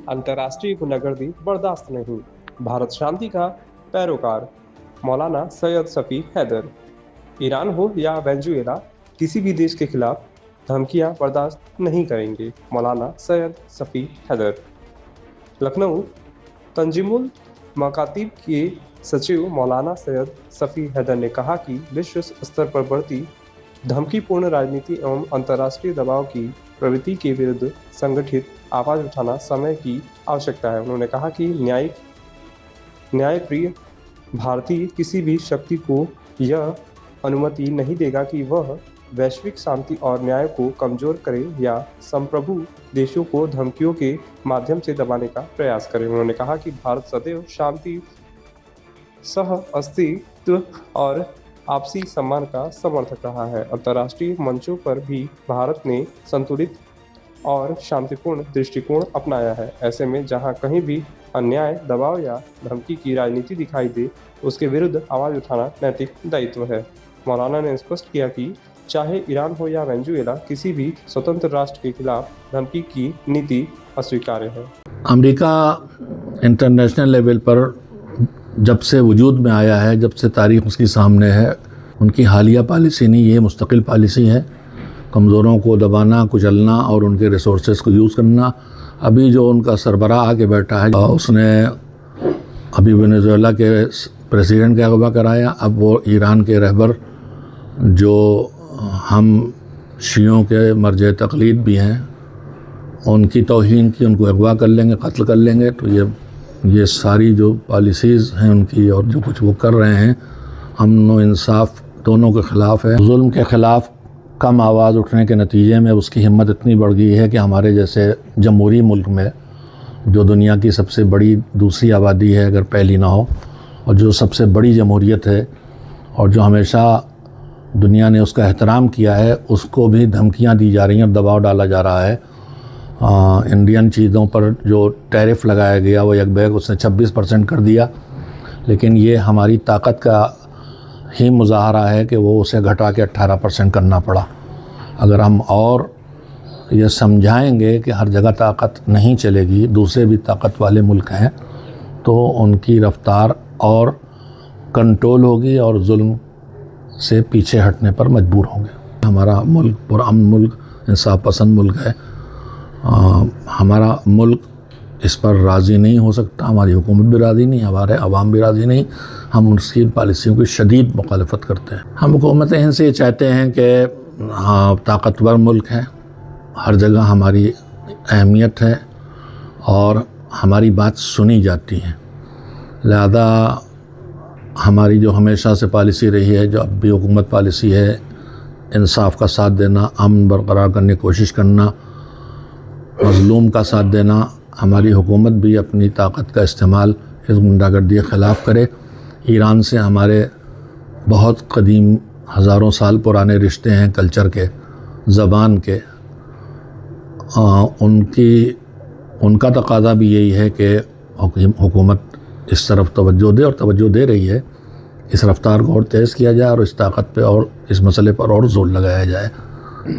अंतर्राष्ट्रीय गुंडागर्दी बर्दाश्त नहीं। भारत शांति का पैरोकार मौलाना सैयद सफ़ी हैदर। ईरान हो या वेनेजुएला, किसी भी देश के खिलाफ धमकियां बर्दाश्त नहीं करेंगे। मौलाना सैयद सफ़ी हैदर। लखनऊ, तंजीमुल मकातिब के सचिव मौलाना सैयद सफ़ी हैदर ने कहा कि विश्व स्तर पर बढ़ती धमकीपूर्ण राजनीति एवं अंतर्राष्ट्रीय दबाव की प्रवृत्ति के विरुद्ध संगठित आवाज़ उठाना समय की आवश्यकता है। उन्होंने कहा कि न्यायप्रिय भारतीय किसी भी शक्ति को यह अनुमति नहीं देगा कि वह वैश्विक शांति और न्याय को कमजोर करे या संप्रभु देशों को धमकियों के माध्यम से दबाने का प्रयास करे। उन्होंने कहा कि भारत सदैव शांति, सह अस्तित्व और आपसी सम्मान का समर्थक रहा है। अंतर्राष्ट्रीय मंचों पर भी भारत ने संतुलित और शांतिपूर्ण दृष्टिकोण अपनाया है। ऐसे में जहां कहीं भी अन्याय, दबाव या धमकी की राजनीति दिखाई दे, उसके विरुद्ध आवाज़ उठाना नैतिक दायित्व है। मौलाना ने स्पष्ट किया कि चाहे ईरान हो या वेनेजुएला, किसी भी स्वतंत्र राष्ट्र के खिलाफ धमकी की नीति अस्वीकार्य है। अमेरिका इंटरनेशनल लेवल पर जब से वजूद में आया है, जब से तारीख उसके सामने है, उनकी हालिया पॉलिसी नहीं, ये मुस्तकिल पॉलिसी है। कमज़ोरों को दबाना, कुचलना और उनके रिसोर्सेज को यूज़ करना। अभी जो उनका सरबराह आके बैठा है, उसने अभी वेनेजुएला के प्रेसिडेंट का अगवा कराया। अब वो ईरान के रहबर जो हम शियों के मर्ज तकलीद भी हैं, उनकी तौहीन की, उनको अगवा कर लेंगे, कत्ल कर लेंगे। तो ये सारी जो पॉलिसीज़ हैं उनकी और जो कुछ वो कर रहे हैं, अमन इंसाफ दोनों के ख़िलाफ़ है। जुल्म के ख़िलाफ़ कम आवाज़ उठने के नतीजे में उसकी हिम्मत इतनी बढ़ गई है कि हमारे जैसे जमहूरी मुल्क में, जो दुनिया की सबसे बड़ी दूसरी आबादी है अगर पहली ना हो, और जो सबसे बड़ी जमहूरियत है और जो हमेशा दुनिया ने उसका एहतराम किया है, उसको भी धमकियां दी जा रही हैं और दबाव डाला जा रहा है। इंडियन चीज़ों पर जो टैरिफ लगाया गया वो एक बैग उसने 26% कर दिया, लेकिन ये हमारी ताकत का ही मुजाहरा है कि वो उसे घटा के 18% करना पड़ा। अगर हम और ये समझाएंगे कि हर जगह ताकत नहीं चलेगी, दूसरे भी ताकत वाले मुल्क हैं, तो उनकी रफ्तार और कंट्रोल होगी और जुल्म से पीछे हटने पर मजबूर होंगे। हमारा मुल्क पुरअमन मुल्क, इंसाफ पसंद मुल्क है। हमारा मुल्क इस पर राज़ी नहीं हो सकता, हमारी हुकूमत भी राज़ी नहीं, हमारे अवाम भी राज़ी नहीं। हम उसकी पॉलिसियों की शदीद मुखालफत करते हैं। हम हुकूमत हिंद से ये चाहते हैं कि हाँ, ताकतवर मुल्क है, हर जगह हमारी अहमियत है और हमारी बात सुनी जाती है। लिहाजा हमारी जो हमेशा से पॉलिसी रही है, जो अब भी हुकूमत पॉलिसी है, इंसाफ का साथ देना, अमन बरकरार करने की कोशिश करना, मज़लूम का साथ देना। हमारी हुकूमत भी अपनी ताकत का इस्तेमाल इस गुंडागर्दी के ख़िलाफ़ करे। ईरान से हमारे बहुत कदीम, हज़ारों साल पुराने रिश्ते हैं, कल्चर के, ज़बान के। उनका तकाज़ा भी यही है कि हुकूमत इस तरफ तवज्जो दे और तवज्जो दे रही है। इस रफ्तार को और तेज़ किया जाए और इस ताकत पे और इस मसले पर और ज़ोर लगाया जाए।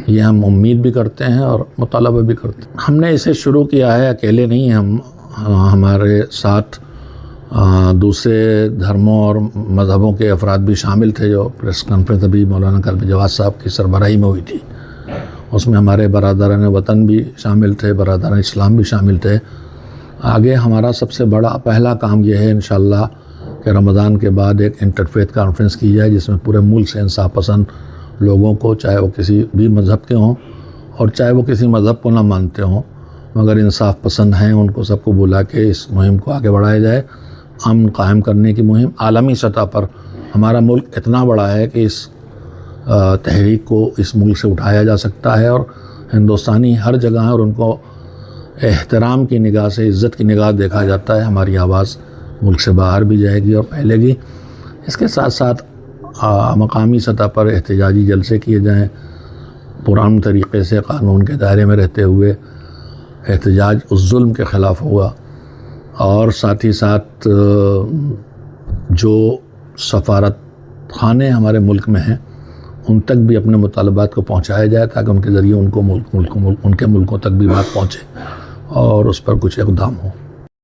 ये हम उम्मीद भी करते हैं और मुतालबा भी करते हैं। हमने इसे शुरू किया है, अकेले नहीं हैं हम, हमारे साथ दूसरे धर्मों और मज़हबों के अफराद भी शामिल थे। जो प्रेस कॉन्फ्रेंस अभी मौलाना कल्बी जवाद साहब की सरबराही में हुई थी, उसमें हमारे बरादरान वतन भी शामिल थे, बरादरान इस्लाम भी शामिल थे। आगे हमारा सबसे बड़ा पहला काम यह है इंशाअल्लाह कि रमज़ान के बाद एक इंटरफेथ कॉन्फ्रेंस की जाए, जिसमें पूरे मुल्क से इंसाफ पसंद लोगों को, चाहे वो किसी भी मज़हब के हों और चाहे वो किसी मज़हब को ना मानते हों, मगर इंसाफ पसंद हैं, उनको सबको बुला के इस मुहिम को आगे बढ़ाया जाए। अमन कायम करने की मुहिम आलमी सतह पर, हमारा मुल्क इतना बड़ा है कि इस तहरीक को इस मुल्क से उठाया जा सकता है और हिंदुस्तानी हर जगह है और उनको एहतराम की निगाह से, इज़्ज़त की निगाह देखा जाता है। हमारी आवाज़ मुल्क से बाहर भी जाएगी और फैलेगी। इसके साथ साथ मकामी सतह पर एहतजाजी जलसे किए जाएँ, पुरान तरीक़े से क़ानून के दायरे में रहते हुए एहतजाज उस जुल्म के ख़िलाफ़ हुआ। और साथ ही साथ जो सफारत खाने हमारे मुल्क में हैं, उन तक भी अपने मुतालबात को पहुँचाया जाए ताकि उनके ज़रिए उनके मुल्कों तक भी बात पहुँचे اور اس پر کچھ اقدام ہو.